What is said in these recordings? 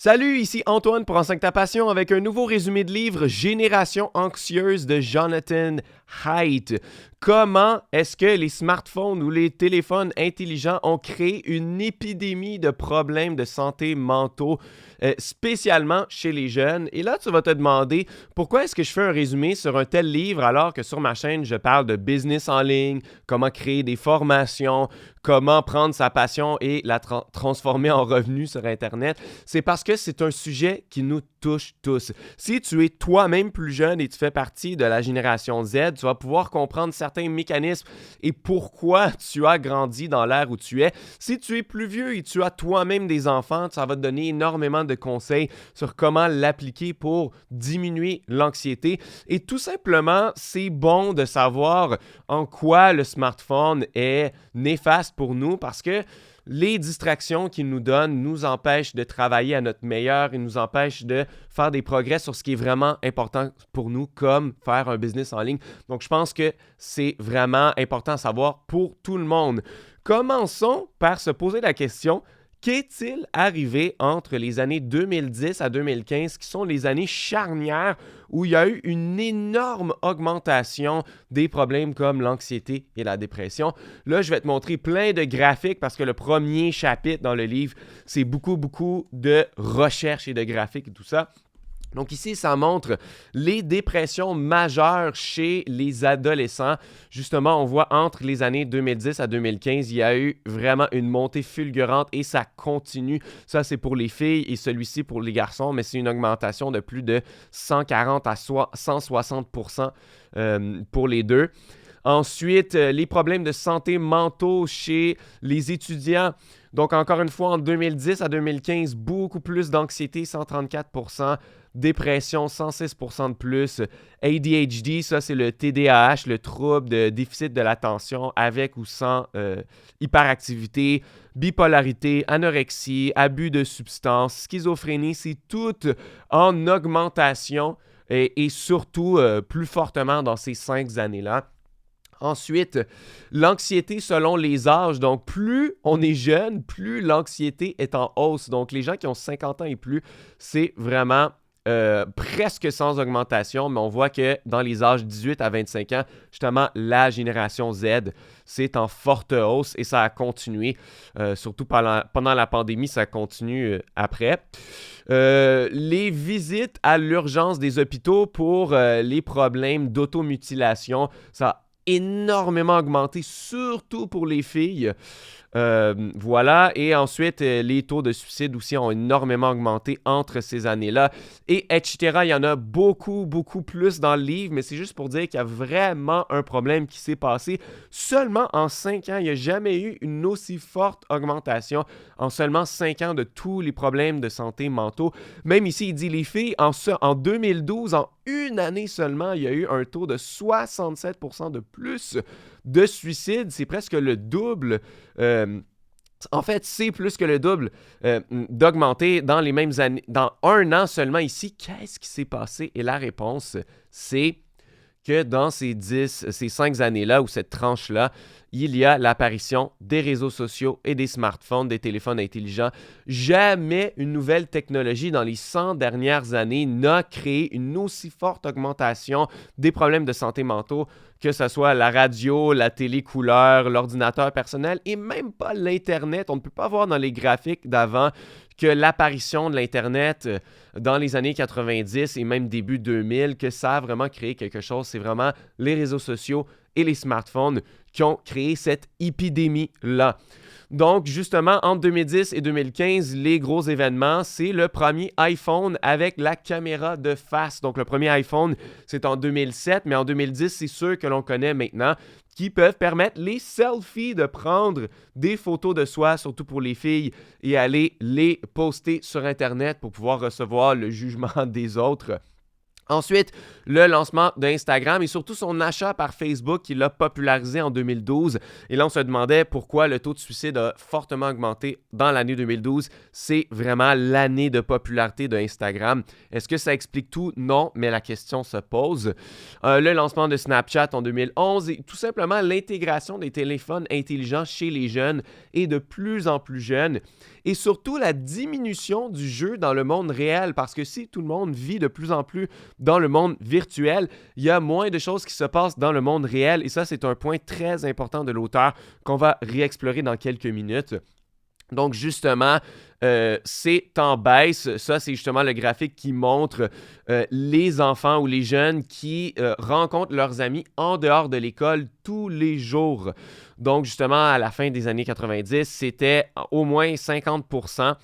Salut, ici Antoine pour Enseigne ta passion avec un nouveau résumé de livre Génération anxieuse de Jonathan Haidt. Comment est-ce que les smartphones ou les téléphones intelligents ont créé une épidémie de problèmes de santé mentaux, spécialement chez les jeunes? Et là, tu vas te demander pourquoi est-ce que je fais un résumé sur un tel livre alors que sur ma chaîne, je parle de business en ligne, comment créer des formations, comment prendre sa passion et la transformer en revenu sur Internet. C'est parce que c'est un sujet qui nous touche tous. Si tu es toi-même plus jeune et tu fais partie de la génération Z, tu vas pouvoir comprendre certains mécanismes et pourquoi tu as grandi dans l'ère où tu es. Si tu es plus vieux et tu as toi-même des enfants, ça va te donner énormément de conseils sur comment l'appliquer pour diminuer l'anxiété. Et tout simplement, c'est bon de savoir en quoi le smartphone est néfaste pour nous parce que les distractions qu'il nous donne nous empêchent de travailler à notre meilleur et nous empêchent de faire des progrès sur ce qui est vraiment important pour nous, comme faire un business en ligne. Donc, je pense que c'est vraiment important à savoir pour tout le monde. Commençons par se poser la question: qu'est-il arrivé entre les années 2010 à 2015, qui sont les années charnières où il y a eu une énorme augmentation des problèmes comme l'anxiété et la dépression? Là, je vais te montrer plein de graphiques parce que le premier chapitre dans le livre, c'est beaucoup de recherches et de graphiques et tout ça. Donc ici, ça montre les dépressions majeures chez les adolescents. Justement, on voit entre les années 2010 à 2015, il y a eu vraiment une montée fulgurante et ça continue. Ça, c'est pour les filles et celui-ci pour les garçons, mais c'est une augmentation de plus de 140 à 160% pour les deux. Ensuite, les problèmes de santé mentaux chez les étudiants. Donc, encore une fois, en 2010 à 2015, beaucoup plus d'anxiété, 134%, dépression, 106% de plus, ADHD, ça c'est le TDAH, le trouble de déficit de l'attention avec ou sans hyperactivité, bipolarité, anorexie, abus de substances, schizophrénie, c'est tout en augmentation et surtout plus fortement dans ces 5 années-là. Ensuite, l'anxiété selon les âges. Donc, plus on est jeune, plus l'anxiété est en hausse. Donc, les gens qui ont 50 ans et plus, c'est vraiment presque sans augmentation, mais on voit que dans les âges 18 à 25 ans, justement, la génération Z, c'est en forte hausse et ça a continué, surtout pendant la pandémie, ça continue après. Les visites à l'urgence des hôpitaux pour les problèmes d'automutilation, ça a énormément augmenté, surtout pour les filles. Voilà. Et ensuite, les taux de suicide aussi ont énormément augmenté entre ces années-là. Et etc. Il y en a beaucoup plus dans le livre, mais c'est juste pour dire qu'il y a vraiment un problème qui s'est passé. Seulement en 5 ans, il n'y a jamais eu une aussi forte augmentation en seulement 5 ans de tous les problèmes de santé mentaux. Même ici, il dit les filles, en 2012, en une année seulement, il y a eu un taux de 67% de plus de suicides. C'est presque le double. En fait, c'est plus que le double d'augmenter dans les mêmes années. Dans un an seulement ici, qu'est-ce qui s'est passé? Et la réponse, c'est que dans ces 5 années-là ou cette tranche-là, il y a l'apparition des réseaux sociaux et des smartphones, des téléphones intelligents. Jamais une nouvelle technologie dans les 100 dernières années n'a créé une aussi forte augmentation des problèmes de santé mentaux, que ce soit la radio, la télé couleur, l'ordinateur personnel et même pas l'Internet. On ne peut pas voir dans les graphiques d'avant que l'apparition de l'Internet dans les années 90 et même début 2000, que ça a vraiment créé quelque chose. C'est vraiment les réseaux sociaux et les smartphones qui ont créé cette épidémie-là. Donc, justement, entre 2010 et 2015, les gros événements, c'est le premier iPhone avec la caméra de face. Donc, le premier iPhone, c'est en 2007, mais en 2010, c'est ceux que l'on connaît maintenant, qui peuvent permettre les selfies, de prendre des photos de soi, surtout pour les filles, et aller les poster sur Internet pour pouvoir recevoir le jugement des autres. Ensuite, le lancement d'Instagram et surtout son achat par Facebook qui l'a popularisé en 2012. Et là, on se demandait pourquoi le taux de suicide a fortement augmenté dans l'année 2012. C'est vraiment l'année de popularité d'Instagram. Est-ce que ça explique tout? Non, mais la question se pose. Le lancement de Snapchat en 2011 et tout simplement l'intégration des téléphones intelligents chez les jeunes et de plus en plus jeunes. et surtout la diminution du jeu dans le monde réel, parce que si tout le monde vit de plus en plus dans le monde virtuel, il y a moins de choses qui se passent dans le monde réel, et ça, c'est un point très important de l'auteur qu'on va réexplorer dans quelques minutes. Donc, justement, c'est en baisse. Ça, c'est justement le graphique qui montre les enfants ou les jeunes qui rencontrent leurs amis en dehors de l'école tous les jours. Donc, justement, à la fin des années 90, c'était au moins 50%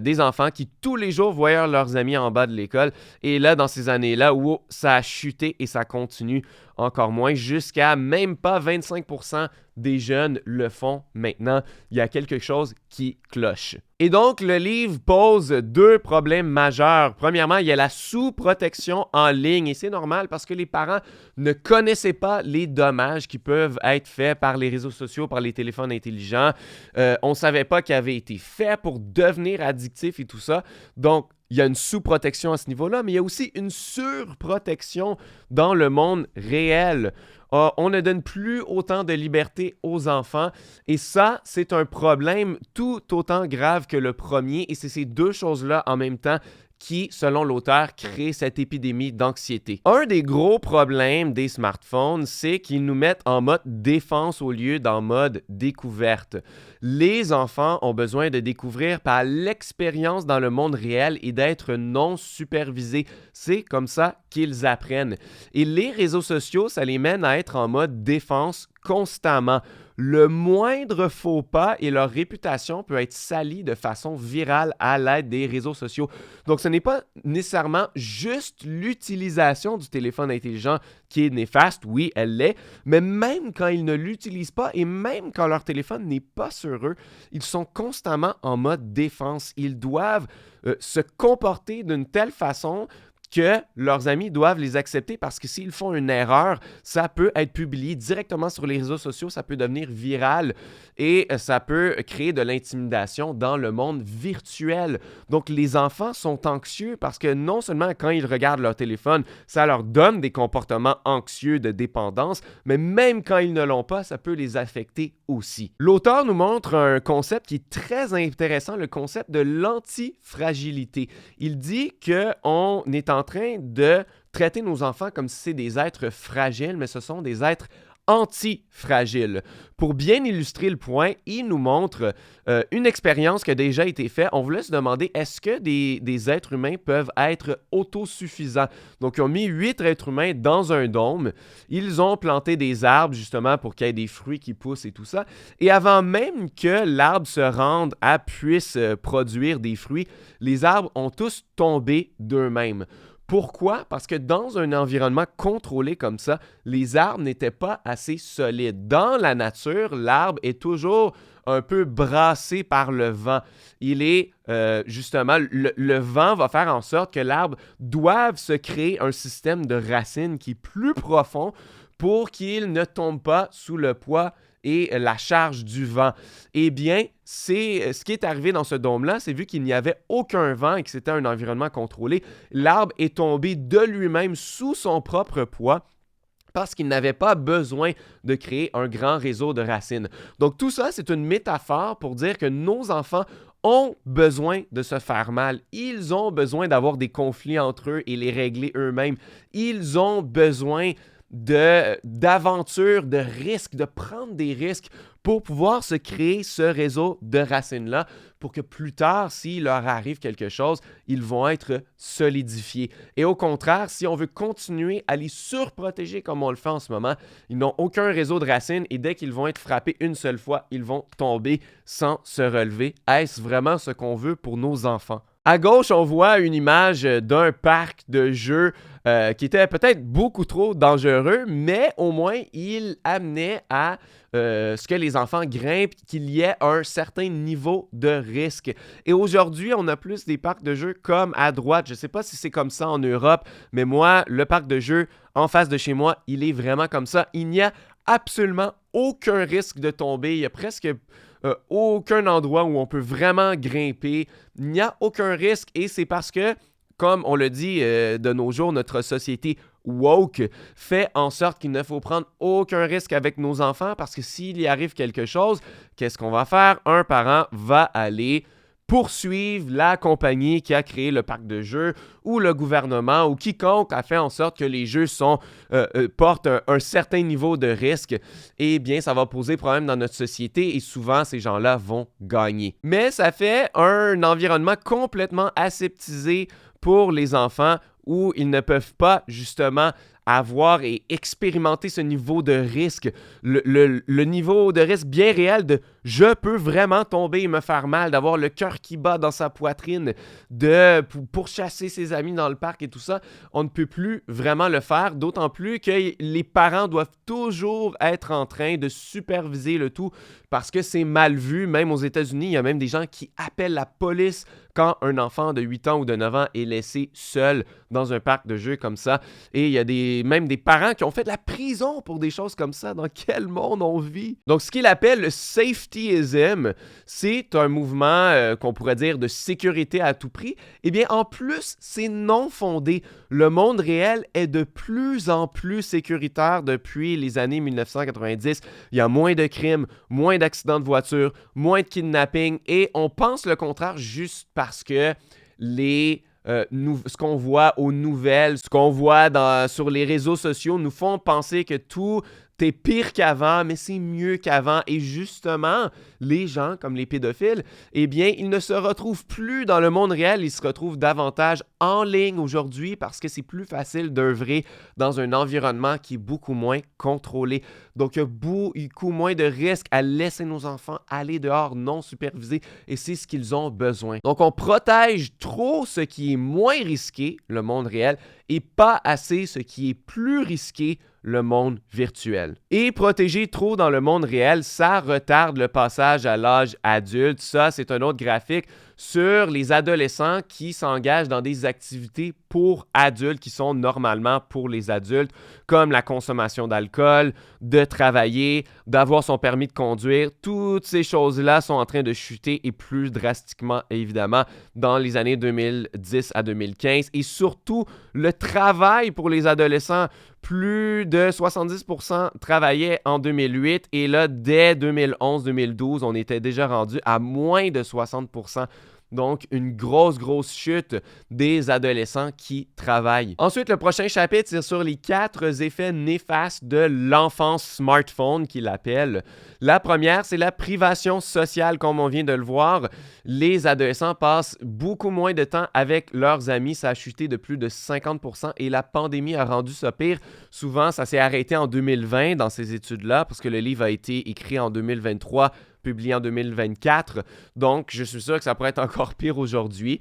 des enfants qui tous les jours voyaient leurs amis en bas de l'école. Et là, dans ces années-là, où ça a chuté et ça continue encore moins, jusqu'à même pas 25% des jeunes le font maintenant. Il y a quelque chose qui cloche. Et donc, le livre pose deux problèmes majeurs. Premièrement, il y a la sous-protection en ligne. Et c'est normal parce que les parents ne connaissaient pas les dommages qui peuvent être faits par les réseaux sociaux, par les téléphones intelligents. On ne savait pas qu'ils avaient été faits pour devenir addictifs et tout ça. Donc, il y a une sous-protection à ce niveau-là, mais il y a aussi une surprotection dans le monde réel. On ne donne plus autant de liberté aux enfants et ça, c'est un problème tout autant grave que le premier et c'est ces deux choses-là en même temps qui, selon l'auteur, crée cette épidémie d'anxiété. Un des gros problèmes des smartphones, c'est qu'ils nous mettent en mode défense au lieu d'en mode découverte. Les enfants ont besoin de découvrir par l'expérience dans le monde réel et d'être non supervisés. C'est comme ça qu'ils apprennent. Et les réseaux sociaux, ça les mène à être en mode défense constamment. Le moindre faux pas et leur réputation peut être salie de façon virale à l'aide des réseaux sociaux. Donc, ce n'est pas nécessairement juste l'utilisation du téléphone intelligent qui est néfaste. Oui, elle l'est. Mais même quand ils ne l'utilisent pas et même quand leur téléphone n'est pas sur eux, ils sont constamment en mode défense. Ils doivent se comporter d'une telle façon que leurs amis doivent les accepter parce que s'ils font une erreur, ça peut être publié directement sur les réseaux sociaux, ça peut devenir viral et ça peut créer de l'intimidation dans le monde virtuel. Donc, les enfants sont anxieux parce que non seulement quand ils regardent leur téléphone, ça leur donne des comportements anxieux de dépendance, mais même quand ils ne l'ont pas, ça peut les affecter aussi. L'auteur nous montre un concept qui est très intéressant, le concept de l'antifragilité. Il dit qu'on est en train de traiter nos enfants comme si c'est des êtres fragiles, mais ce sont des êtres antifragiles. Pour bien illustrer le point, il nous montre une expérience qui a déjà été faite. On voulait se demander, est-ce que des êtres humains peuvent être autosuffisants? Donc, ils ont mis 8 êtres humains dans un dôme. Ils ont planté des arbres, justement, pour qu'il y ait des fruits qui poussent et tout ça. Et avant même que l'arbre se rende à puisse produire des fruits, les arbres ont tous tombé d'eux-mêmes. Pourquoi? Parce que dans un environnement contrôlé comme ça, les arbres n'étaient pas assez solides. Dans la nature, l'arbre est toujours un peu brassé par le vent. Il est justement, le vent va faire en sorte que l'arbre doive se créer un système de racines qui est plus profond pour qu'il ne tombe pas sous le poids et la charge du vent. Eh bien, c'est ce qui est arrivé dans ce dôme-là, c'est vu qu'il n'y avait aucun vent et que c'était un environnement contrôlé, l'arbre est tombé de lui-même sous son propre poids parce qu'il n'avait pas besoin de créer un grand réseau de racines. Donc tout ça, c'est une métaphore pour dire que nos enfants ont besoin de se faire mal. Ils ont besoin d'avoir des conflits entre eux et les régler eux-mêmes. Ils ont besoin d'aventures, de risques, de prendre des risques pour pouvoir se créer ce réseau de racines-là pour que plus tard, s'il leur arrive quelque chose, ils vont être solidifiés. Et au contraire, si on veut continuer à les surprotéger comme on le fait en ce moment, ils n'ont aucun réseau de racines et dès qu'ils vont être frappés une seule fois, ils vont tomber sans se relever. Est-ce vraiment ce qu'on veut pour nos enfants? À gauche, on voit une image d'un parc de jeux qui était peut-être beaucoup trop dangereux, mais au moins, il amenait à ce que les enfants grimpent, qu'il y ait un certain niveau de risque. Et aujourd'hui, on a plus des parcs de jeux comme à droite. Je ne sais pas si c'est comme ça en Europe, mais moi, le parc de jeux en face de chez moi, il est vraiment comme ça. Il n'y a absolument aucun risque de tomber. Il y a presque aucun endroit où on peut vraiment grimper. Il n'y a aucun risque et c'est parce que comme on le dit de nos jours, notre société woke fait en sorte qu'il ne faut prendre aucun risque avec nos enfants parce que s'il y arrive quelque chose, qu'est-ce qu'on va faire? Un parent va aller poursuivre la compagnie qui a créé le parc de jeux ou le gouvernement ou quiconque a fait en sorte que les jeux portent un certain niveau de risque, eh bien, ça va poser problème dans notre société et souvent, ces gens-là vont gagner. Mais ça fait un environnement complètement aseptisé pour les enfants où ils ne peuvent pas justement avoir et expérimenter ce niveau de risque, le niveau de risque bien réel de « je peux vraiment tomber et me faire mal », d'avoir le cœur qui bat dans sa poitrine, pour chasser ses amis dans le parc et tout ça, on ne peut plus vraiment le faire, d'autant plus que les parents doivent toujours être en train de superviser le tout parce que c'est mal vu, même aux États-Unis, il y a même des gens qui appellent la police quand un enfant de 8 ans ou de 9 ans est laissé seul dans un parc de jeux comme ça. Et il y a même des parents qui ont fait de la prison pour des choses comme ça. Dans quel monde on vit? Donc, ce qu'il appelle le safetyism, c'est un mouvement qu'on pourrait dire de sécurité à tout prix. Eh bien, en plus, c'est non fondé. Le monde réel est de plus en plus sécuritaire depuis les années 1990. Il y a moins de crimes, moins d'accidents de voiture, moins de kidnapping et on pense le contraire juste parce que ce qu'on voit aux nouvelles, ce qu'on voit sur les réseaux sociaux nous font penser que tout est pire qu'avant, mais c'est mieux qu'avant. Et justement, les gens comme les pédophiles, eh bien, ils ne se retrouvent plus dans le monde réel, ils se retrouvent davantage en ligne aujourd'hui parce que c'est plus facile d'œuvrer dans un environnement qui est beaucoup moins contrôlé. Donc, il y a beaucoup moins de risques à laisser nos enfants aller dehors non supervisés et c'est ce qu'ils ont besoin. Donc, on protège trop ce qui est moins risqué, le monde réel, et pas assez ce qui est plus risqué, le monde virtuel. Et protéger trop dans le monde réel, ça retarde le passage à l'âge adulte. Ça, c'est un autre graphique sur les adolescents qui s'engagent dans des activités pour adultes qui sont normalement pour les adultes, comme la consommation d'alcool, de travailler, d'avoir son permis de conduire. Toutes ces choses-là sont en train de chuter et plus drastiquement, évidemment, dans les années 2010 à 2015. Et surtout, le travail pour les adolescents, plus de 70% travaillaient en 2008 et là, dès 2011-2012, on était déjà rendu à moins de 60%. Donc, une grosse chute des adolescents qui travaillent. Ensuite, le prochain chapitre, c'est sur les 4 effets néfastes de l'enfance smartphone, qu'il appelle. La première, c'est la privation sociale, comme on vient de le voir. Les adolescents passent beaucoup moins de temps avec leurs amis. Ça a chuté de plus de 50% et la pandémie a rendu ça pire. Souvent, ça s'est arrêté en 2020 dans ces études-là, parce que le livre a été écrit en 2023, publié en 2024. Donc, je suis sûr que ça pourrait être encore pire aujourd'hui.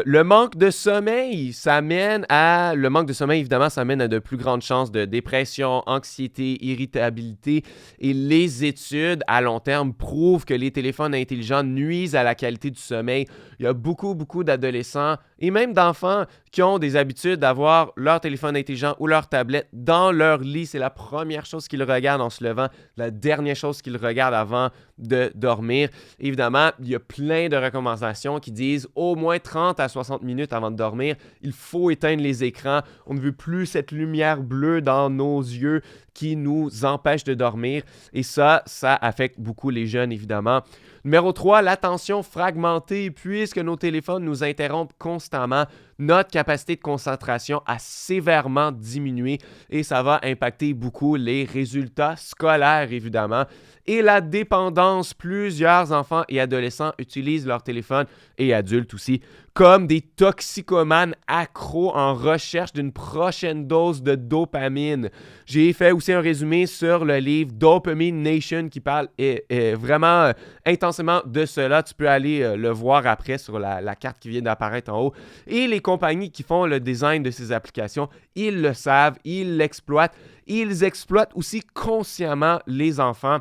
Le manque de sommeil, évidemment, ça mène à de plus grandes chances de dépression, anxiété, irritabilité. Et les études à long terme prouvent que les téléphones intelligents nuisent à la qualité du sommeil. Il y a beaucoup d'adolescents et même d'enfants qui ont des habitudes d'avoir leur téléphone intelligent ou leur tablette dans leur lit. C'est la première chose qu'ils regardent en se levant, la dernière chose qu'ils regardent avant de dormir. Évidemment, il y a plein de recommandations qui disent au moins 30 à 60 minutes avant de dormir, il faut éteindre les écrans. On ne veut plus cette lumière bleue dans nos yeux qui nous empêche de dormir. Et ça affecte beaucoup les jeunes, évidemment. Numéro 3, l'attention fragmentée. Puisque nos téléphones nous interrompent constamment, notre capacité de concentration a sévèrement diminué et ça va impacter beaucoup les résultats scolaires, évidemment. Et la dépendance, plusieurs enfants et adolescents utilisent leur téléphone, et adultes aussi, comme des toxicomanes accros en recherche d'une prochaine dose de dopamine. J'ai fait aussi un résumé sur le livre Dopamine Nation qui parle vraiment intensément de cela. Tu peux aller le voir après sur la carte qui vient d'apparaître en haut. Et les compagnies qui font le design de ces applications, ils le savent, ils l'exploitent. Ils exploitent aussi consciemment les enfants.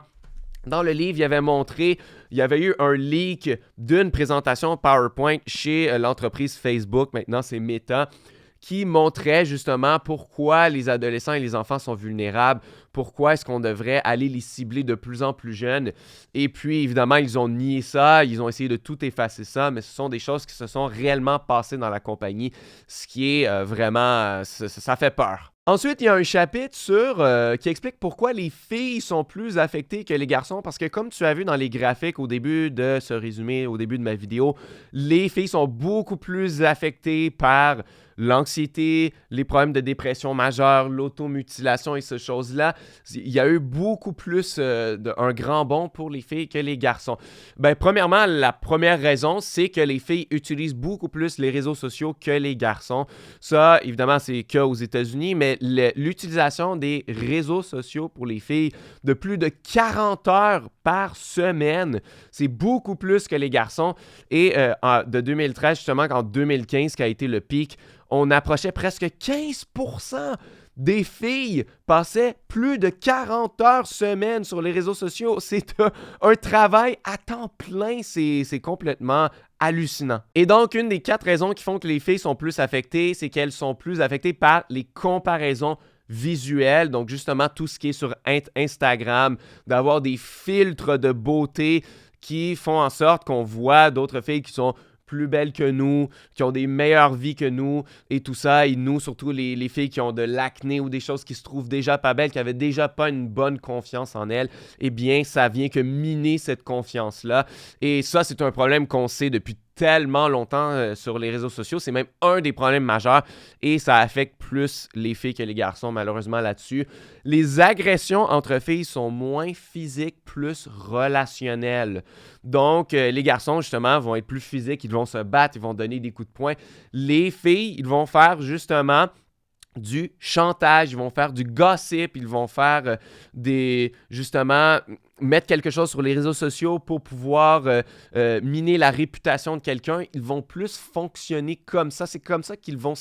Dans le livre, il y avait eu un leak d'une présentation PowerPoint chez l'entreprise Facebook, maintenant c'est Meta, qui montrait justement pourquoi les adolescents et les enfants sont vulnérables, pourquoi est-ce qu'on devrait aller les cibler de plus en plus jeunes. Et puis, évidemment, ils ont nié ça, ils ont essayé de tout effacer ça, mais ce sont des choses qui se sont réellement passées dans la compagnie, ce qui est vraiment... ça fait peur. Ensuite, il y a un chapitre qui explique pourquoi les filles sont plus affectées que les garçons, parce que comme tu as vu dans les graphiques au début de ce résumé, au début de ma vidéo, les filles sont beaucoup plus affectées par l'anxiété, les problèmes de dépression majeure, l'automutilation et ces choses-là. Il y a eu beaucoup plus un grand bond pour les filles que les garçons. Ben, premièrement, la première raison, c'est que les filles utilisent beaucoup plus les réseaux sociaux que les garçons. Ça, évidemment, c'est qu'aux États-Unis, mais l'utilisation des réseaux sociaux pour les filles de plus de 40 heures par semaine, c'est beaucoup plus que les garçons. Et de 2013, justement, qu'en 2015, qui a été le pic, on approchait presque 15% des filles passaient plus de 40 heures semaine sur les réseaux sociaux. C'est un travail à temps plein. C'est complètement hallucinant. Et donc, une des 4 raisons qui font que les filles sont plus affectées, c'est qu'elles sont plus affectées par les comparaisons visuelles. Donc, justement, tout ce qui est sur Instagram, d'avoir des filtres de beauté qui font en sorte qu'on voit d'autres filles qui sont plus belles que nous, qui ont des meilleures vies que nous et tout ça. Et nous, surtout les filles qui ont de l'acné ou des choses qui se trouvent déjà pas belles, qui n'avaient déjà pas une bonne confiance en elles, eh bien, ça vient que miner cette confiance-là. Et ça, c'est un problème qu'on sait depuis tellement longtemps sur les réseaux sociaux. C'est même un des problèmes majeurs et ça affecte plus les filles que les garçons, malheureusement, là-dessus. Les agressions entre filles sont moins physiques, plus relationnelles. Donc, les garçons, justement, vont être plus physiques, ils vont se battre, ils vont donner des coups de poing. Les filles, ils vont faire, justement, du chantage, ils vont faire du gossip, ils vont faire justement, mettre quelque chose sur les réseaux sociaux pour pouvoir miner la réputation de quelqu'un. Ils vont plus fonctionner comme ça. C'est comme ça qu'ils vont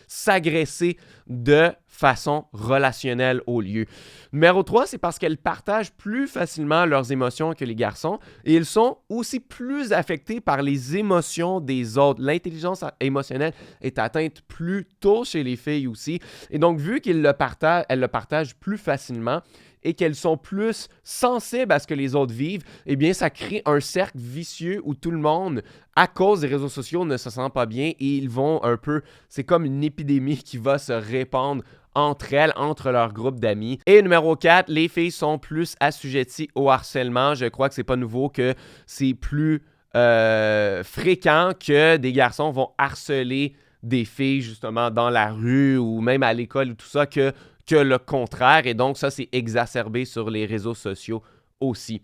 s'agresser de façon relationnelle au lieu. Numéro 3, c'est parce qu'elles partagent plus facilement leurs émotions que les garçons et ils sont aussi plus affectés par les émotions des autres. L'intelligence émotionnelle est atteinte plus tôt chez les filles aussi. Et donc, vu qu'elles le partagent plus facilement, et qu'elles sont plus sensibles à ce que les autres vivent, eh bien, ça crée un cercle vicieux où tout le monde, à cause des réseaux sociaux, ne se sent pas bien et ils vont un peu... C'est comme une épidémie qui va se répandre entre elles, entre leur groupe d'amis. Et numéro 4, les filles sont plus assujetties au harcèlement. Je crois que c'est pas nouveau que c'est plus fréquent que des garçons vont harceler des filles, justement, dans la rue ou même à l'école ou tout ça, que le contraire. Et donc, ça, c'est exacerbé sur les réseaux sociaux aussi.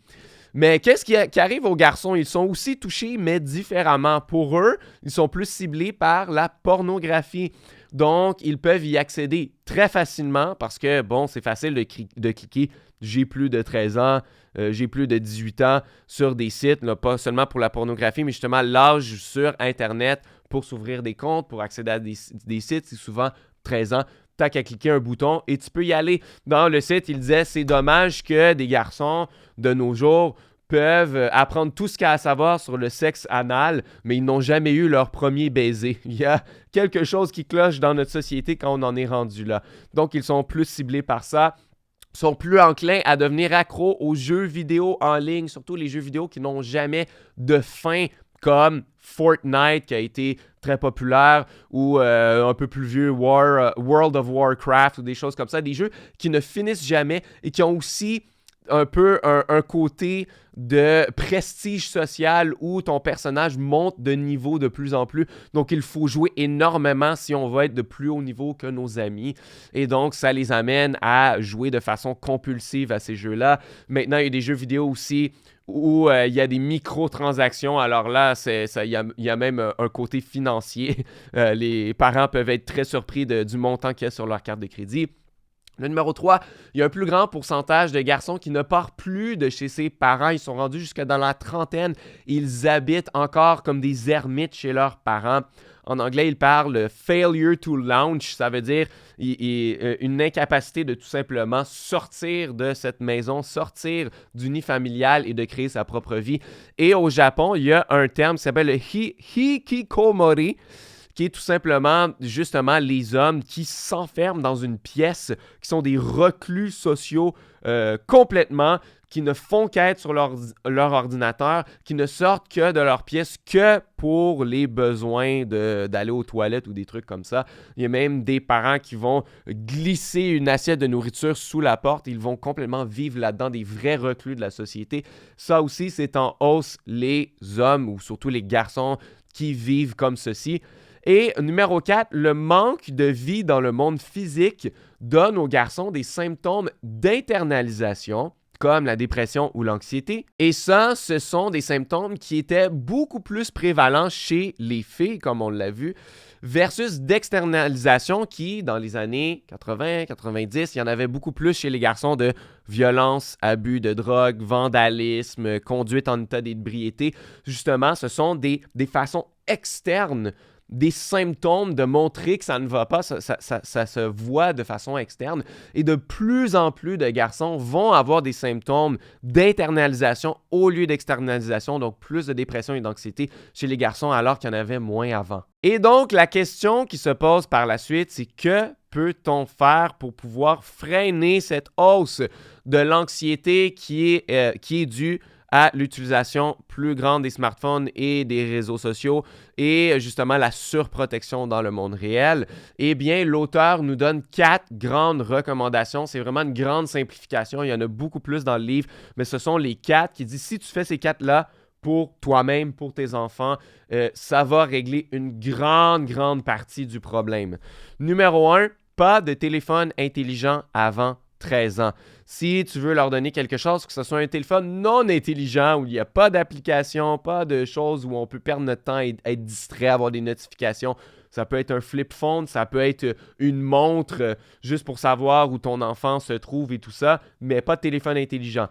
Mais qu'est-ce qui arrive aux garçons? Ils sont aussi touchés, mais différemment. Pour eux, ils sont plus ciblés par la pornographie. Donc, ils peuvent y accéder très facilement parce que, bon, c'est facile de cliquer « j'ai plus de 13 ans », j'ai plus de 18 ans sur des sites, là, pas seulement pour la pornographie, mais justement l'âge sur Internet pour s'ouvrir des comptes, pour accéder à des sites, c'est souvent 13 ans. T'as qu'à cliquer un bouton et tu peux y aller. Dans le site, il disait « C'est dommage que des garçons de nos jours peuvent apprendre tout ce qu'il y a à savoir sur le sexe anal, mais ils n'ont jamais eu leur premier baiser. » Il y a quelque chose qui cloche dans notre société quand on en est rendu là. Donc, ils sont plus ciblés par ça. Sont plus enclins à devenir accros aux jeux vidéo en ligne, surtout les jeux vidéo qui n'ont jamais de fin, comme Fortnite qui a été très populaire, ou un peu plus vieux World of Warcraft ou des choses comme ça, des jeux qui ne finissent jamais et qui ont aussi un peu un côté de prestige social où ton personnage monte de niveau de plus en plus. Donc, il faut jouer énormément si on veut être de plus haut niveau que nos amis. Et donc, ça les amène à jouer de façon compulsive à ces jeux-là. Maintenant, il y a des jeux vidéo aussi où il y a des microtransactions. Alors là, il y a même un côté financier. Les parents peuvent être très surpris du montant qu'il y a sur leur carte de crédit. Le numéro 3, il y a un plus grand pourcentage de garçons qui ne partent plus de chez ses parents. Ils sont rendus jusque dans la trentaine. Ils habitent encore comme des ermites chez leurs parents. En anglais, ils parlent « failure to launch ». Ça veut dire une incapacité de tout simplement sortir de cette maison, sortir du nid familial et de créer sa propre vie. Et au Japon, il y a un terme qui s'appelle le hikikomori, qui est tout simplement, justement, les hommes qui s'enferment dans une pièce, qui sont des reclus sociaux complètement, qui ne font qu'être sur leur ordinateur, qui ne sortent que de leur pièce que pour les besoins d'aller aux toilettes ou des trucs comme ça. Il y a même des parents qui vont glisser une assiette de nourriture sous la porte. Ils vont complètement vivre là-dedans, des vrais reclus de la société. Ça aussi, c'est en hausse, les hommes ou surtout les garçons qui vivent comme ceci. Et numéro 4, le manque de vie dans le monde physique donne aux garçons des symptômes d'internalisation, comme la dépression ou l'anxiété. Et ça, ce sont des symptômes qui étaient beaucoup plus prévalents chez les filles, comme on l'a vu, versus d'externalisation qui, dans les années 80, 90, il y en avait beaucoup plus chez les garçons de violence, abus de drogue, vandalisme, conduite en état d'ébriété. Justement, ce sont des façons externes, des symptômes de montrer que ça ne va pas, ça se voit de façon externe. Et de plus en plus de garçons vont avoir des symptômes d'internalisation au lieu d'externalisation, donc plus de dépression et d'anxiété chez les garçons alors qu'il y en avait moins avant. Et donc, la question qui se pose par la suite, c'est que peut-on faire pour pouvoir freiner cette hausse de l'anxiété qui est due à l'utilisation plus grande des smartphones et des réseaux sociaux et justement la surprotection dans le monde réel? Eh bien, l'auteur nous donne 4 grandes recommandations. C'est vraiment une grande simplification. Il y en a beaucoup plus dans le livre, mais ce sont les 4 qui disent si tu fais ces 4-là pour toi-même, pour tes enfants, ça va régler une grande partie du problème. Numéro 1, pas de téléphone intelligent avant 13 ans. Si tu veux leur donner quelque chose, que ce soit un téléphone non intelligent, où il n'y a pas d'application, pas de choses où on peut perdre notre temps et être distrait, avoir des notifications, ça peut être un flip phone, ça peut être une montre juste pour savoir où ton enfant se trouve et tout ça, mais pas de téléphone intelligent.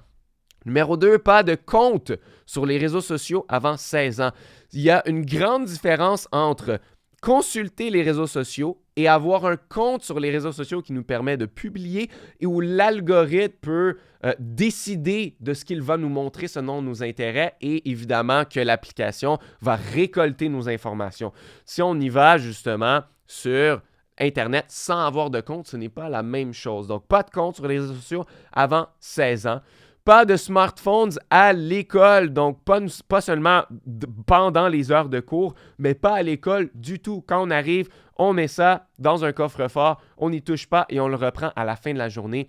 Numéro 2, pas de compte sur les réseaux sociaux avant 16 ans. Il y a une grande différence entre consulter les réseaux sociaux et avoir un compte sur les réseaux sociaux qui nous permet de publier et où l'algorithme peut décider de ce qu'il va nous montrer selon nos intérêts et évidemment que l'application va récolter nos informations. Si on y va justement sur Internet sans avoir de compte, ce n'est pas la même chose. Donc, pas de compte sur les réseaux sociaux avant 16 ans. Pas de smartphones à l'école, donc pas seulement pendant les heures de cours, mais pas à l'école du tout. Quand on arrive, on met ça dans un coffre-fort, on n'y touche pas et on le reprend à la fin de la journée.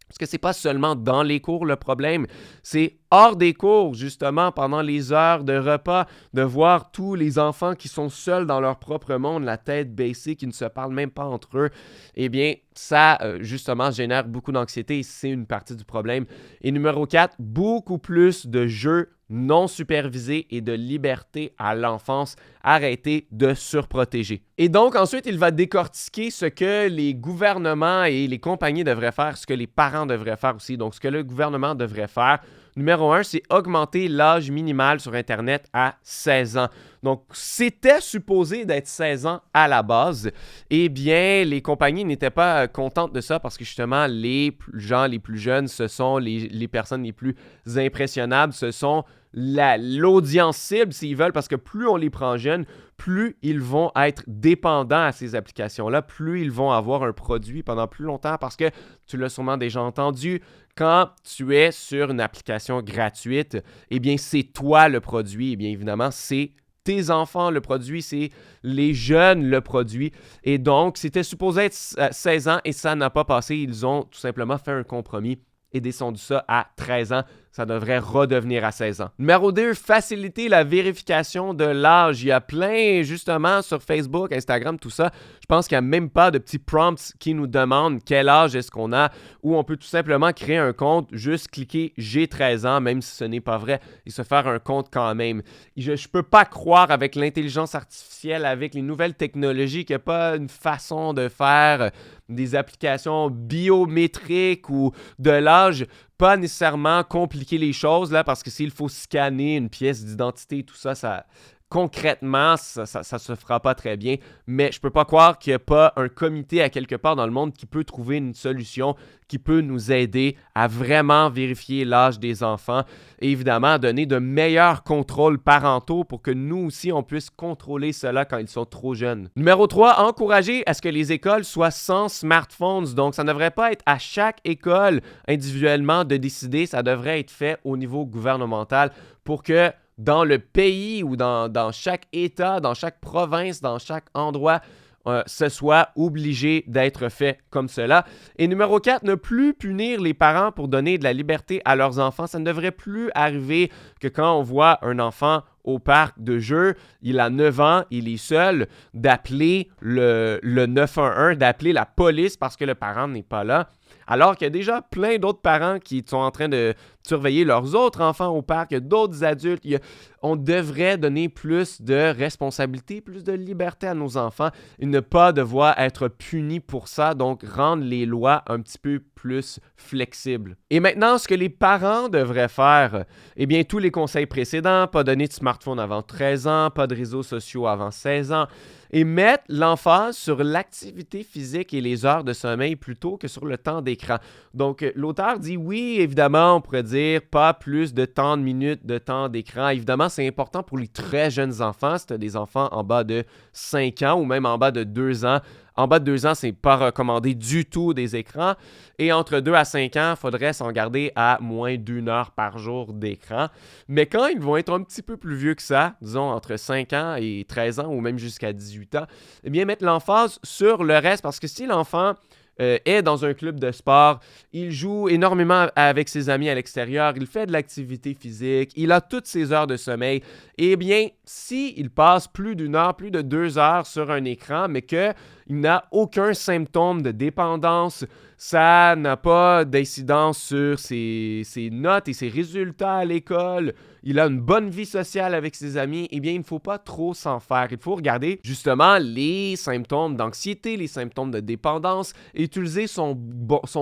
Parce que ce n'est pas seulement dans les cours le problème, c'est hors des cours, justement, pendant les heures de repas, de voir tous les enfants qui sont seuls dans leur propre monde, la tête baissée, qui ne se parlent même pas entre eux. Eh bien, ça, justement, génère beaucoup d'anxiété et c'est une partie du problème. Et numéro 4, beaucoup plus de jeux non supervisés et de liberté à l'enfance. Arrêtez de surprotéger. Et donc, ensuite, il va décortiquer ce que les gouvernements et les compagnies devraient faire, ce que les parents devraient faire aussi. Donc, ce que le gouvernement devrait faire. Numéro 1, c'est augmenter l'âge minimal sur Internet à 16 ans. Donc, c'était supposé d'être 16 ans à la base. Eh bien, les compagnies n'étaient pas contentes de ça parce que justement, les gens les plus jeunes, ce sont les personnes les plus impressionnables, ce sont l'audience cible, s'ils veulent, parce que plus on les prend jeunes, plus ils vont être dépendants à ces applications-là, plus ils vont avoir un produit pendant plus longtemps parce que, tu l'as sûrement déjà entendu, quand tu es sur une application gratuite, eh bien, c'est toi le produit. Eh bien, évidemment, c'est tes enfants le produit, c'est les jeunes le produit. Et donc, c'était supposé être 16 ans et ça n'a pas passé. Ils ont tout simplement fait un compromis et descendu ça à 13 ans. Ça devrait redevenir à 16 ans. Numéro 2, faciliter la vérification de l'âge. Il y a plein, justement, sur Facebook, Instagram, tout ça. Je pense qu'il n'y a même pas de petits prompts qui nous demandent quel âge est-ce qu'on a, ou on peut tout simplement créer un compte, juste cliquer « J'ai 13 ans », même si ce n'est pas vrai, et se faire un compte quand même. Je ne peux pas croire avec l'intelligence artificielle, avec les nouvelles technologies, qu'il n'y a pas une façon de faire des applications biométriques ou de l'âge, pas nécessairement compliquer les choses, là, parce que s'il faut scanner une pièce d'identité, tout ça, concrètement, ça se fera pas très bien, mais je peux pas croire qu'il n'y a pas un comité à quelque part dans le monde qui peut trouver une solution, qui peut nous aider à vraiment vérifier l'âge des enfants et évidemment donner de meilleurs contrôles parentaux pour que nous aussi, on puisse contrôler cela quand ils sont trop jeunes. Numéro 3, encourager à ce que les écoles soient sans smartphones. Donc, ça ne devrait pas être à chaque école individuellement de décider, ça devrait être fait au niveau gouvernemental pour que dans le pays ou dans chaque État, dans chaque province, dans chaque endroit, ce soit obligé d'être fait comme cela. Et numéro 4, ne plus punir les parents pour donner de la liberté à leurs enfants. Ça ne devrait plus arriver que quand on voit un enfant au parc de jeux, il a 9 ans, il est seul, d'appeler le 911, d'appeler la police parce que le parent n'est pas là. Alors qu'il y a déjà plein d'autres parents qui sont en train de surveiller leurs autres enfants au parc, il y a d'autres adultes. On devrait donner plus de responsabilité, plus de liberté à nos enfants et ne pas devoir être punis pour ça, donc rendre les lois un petit peu plus flexibles. Et maintenant, ce que les parents devraient faire, eh bien, tous les conseils précédents, pas donner de smartphone avant 13 ans, pas de réseaux sociaux avant 16 ans, et mettre l'emphase sur l'activité physique et les heures de sommeil plutôt que sur le temps d'écran. Donc, l'auteur dit oui, évidemment, on pourrait dire pas plus de tant de minutes de temps d'écran. Évidemment, c'est important pour les très jeunes enfants. Si tu as des enfants en bas de 5 ans ou même en bas de 2 ans, en bas de 2 ans, c'est pas recommandé du tout des écrans. Et entre 2 à 5 ans, il faudrait s'en garder à moins d'1 heure par jour d'écran. Mais quand ils vont être un petit peu plus vieux que ça, disons entre 5 ans et 13 ans ou même jusqu'à 18 ans, eh bien mettre l'emphase sur le reste parce que si l'enfant est dans un club de sport, il joue énormément avec ses amis à l'extérieur, il fait de l'activité physique, il a toutes ses heures de sommeil, eh bien, s'il passe plus d'1 heure, plus de 2 heures sur un écran, mais qu'il n'a aucun symptôme de dépendance, ça n'a pas d'incidence sur ses notes et ses résultats à l'école, il a une bonne vie sociale avec ses amis, eh bien, il ne faut pas trop s'en faire. Il faut regarder justement les symptômes d'anxiété, les symptômes de dépendance et utiliser son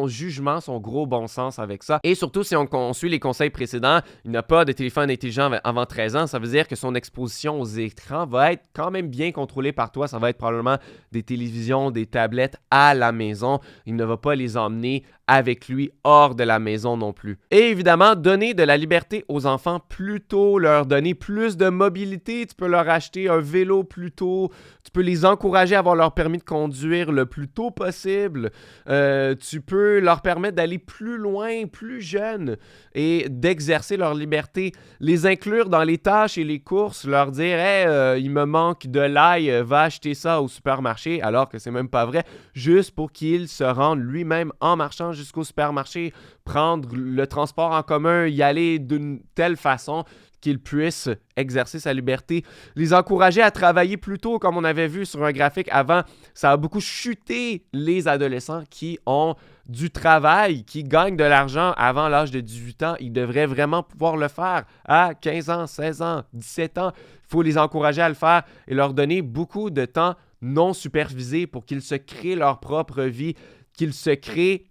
jugement, son gros bon sens avec ça. Et surtout, si on suit les conseils précédents, il n'a pas de téléphone intelligent avant 13 ans, ça veut dire que son exposition aux écrans va être quand même bien contrôlée par toi. Ça va être probablement des télévisions, des tablettes à la maison. Il ne va pas les emmener avec lui hors de la maison non plus. Et évidemment, donner de la liberté aux enfants plus tôt, leur donner plus de mobilité. Tu peux leur acheter un vélo plus tôt. Tu peux les encourager à avoir leur permis de conduire le plus tôt possible. Tu peux leur permettre d'aller plus loin, plus jeune et d'exercer leur liberté. Les inclure dans les tâches et les courses, leur dire hey, il me manque de l'ail, va acheter ça au supermarché, alors que c'est même pas vrai, juste pour qu'il se rende lui-même en marchant jusqu'au supermarché, prendre le transport en commun, y aller d'une telle façon qu'il puisse exercer sa liberté. Les encourager à travailler plus tôt, comme on avait vu sur un graphique avant, ça a beaucoup chuté les adolescents qui ont du travail, qui gagnent de l'argent avant l'âge de 18 ans. Ils devraient vraiment pouvoir le faire à 15 ans, 16 ans, 17 ans. Il faut les encourager à le faire et leur donner beaucoup de temps non supervisé pour qu'ils se créent leur propre vie, qu'ils se créent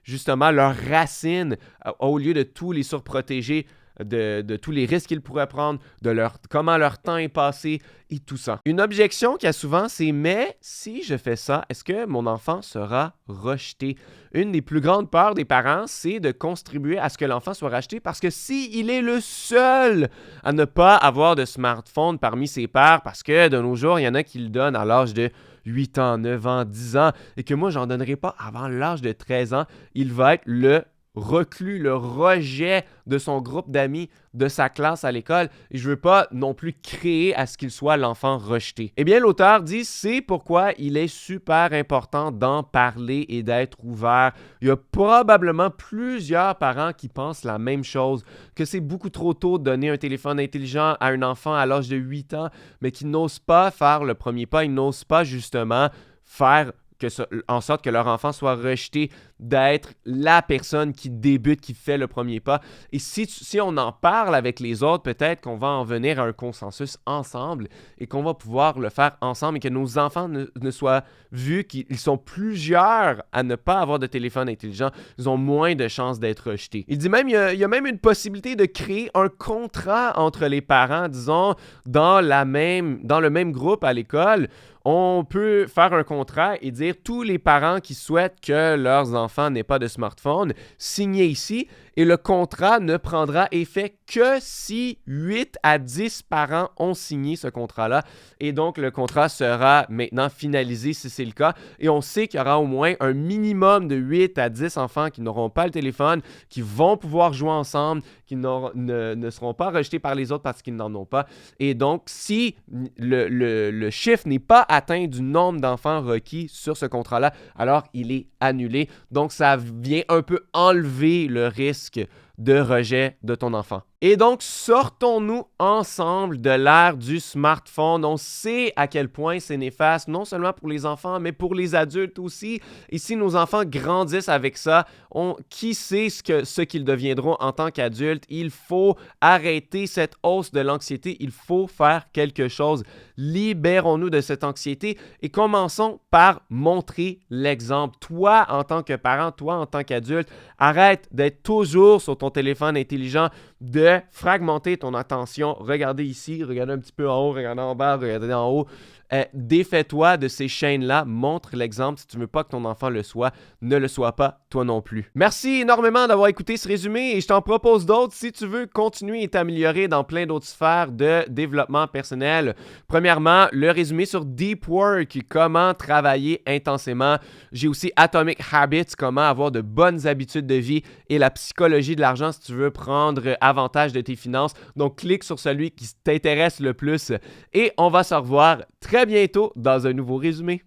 justement leurs racines au lieu de tous les surprotéger de tous les risques qu'ils pourraient prendre, comment leur temps est passé et tout ça. Une objection qu'il y a souvent, c'est « mais si je fais ça, est-ce que mon enfant sera rejeté? » Une des plus grandes peurs des parents, c'est de contribuer à ce que l'enfant soit rejeté parce que s'il est le seul à ne pas avoir de smartphone parmi ses pairs, parce que de nos jours, il y en a qui le donnent à l'âge de 8 ans, 9 ans, 10 ans, et que moi, j'en donnerai pas avant l'âge de 13 ans, il va être le reclus, le rejet de son groupe d'amis, de sa classe à l'école. Et je ne veux pas non plus créer à ce qu'il soit l'enfant rejeté. Eh bien, l'auteur dit, c'est pourquoi il est super important d'en parler et d'être ouvert. Il y a probablement plusieurs parents qui pensent la même chose, que c'est beaucoup trop tôt de donner un téléphone intelligent à un enfant à l'âge de 8 ans, mais qui n'osent pas faire le premier pas, ils n'osent pas justement faire en sorte que leur enfant soit rejeté d'être la personne qui débute, qui fait le premier pas. Et si on en parle avec les autres, peut-être qu'on va en venir à un consensus ensemble et qu'on va pouvoir le faire ensemble et que nos enfants ne soient vus qu'ils sont plusieurs à ne pas avoir de téléphone intelligent, ils ont moins de chances d'être rejetés. Il dit même, il y a même une possibilité de créer un contrat entre les parents, disons, dans le même groupe à l'école. On peut faire un contrat et dire tous les parents qui souhaitent que leurs enfants n'aient pas de smartphone, signez ici et le contrat ne prendra effet que si 8 à 10 parents ont signé ce contrat-là. Et donc, le contrat sera maintenant finalisé si c'est le cas. Et on sait qu'il y aura au moins un minimum de 8 à 10 enfants qui n'auront pas le téléphone, qui vont pouvoir jouer ensemble, qui ne seront pas rejetés par les autres parce qu'ils n'en ont pas. Et donc, si le chiffre n'est pas atteint du nombre d'enfants requis sur ce contrat-là, alors il est annulé. Donc, ça vient un peu enlever le risque de rejet de ton enfant. Et donc, sortons-nous ensemble de l'ère du smartphone. On sait à quel point c'est néfaste, non seulement pour les enfants, mais pour les adultes aussi. Et si nos enfants grandissent avec ça, qui sait ce qu'ils deviendront en tant qu'adultes? Il faut arrêter cette hausse de l'anxiété. Il faut faire quelque chose. Libérons-nous de cette anxiété et commençons par montrer l'exemple. Toi, en tant que parent, toi, en tant qu'adulte, arrête d'être toujours sur ton téléphone intelligent, de fragmenter ton attention. Regardez ici, regardez un petit peu en haut, regardez en bas, regardez en haut. Défais-toi de ces chaînes-là, montre l'exemple. Si tu ne veux pas que ton enfant le soit, ne le sois pas toi non plus. Merci énormément d'avoir écouté ce résumé et je t'en propose d'autres si tu veux continuer et t'améliorer dans plein d'autres sphères de développement personnel. Premièrement, le résumé sur Deep Work, comment travailler intensément. J'ai aussi Atomic Habits, comment avoir de bonnes habitudes de vie et la psychologie de l'argent si tu veux prendre avantage de tes finances. Donc, clique sur celui qui t'intéresse le plus et on va se revoir très bientôt dans un nouveau résumé.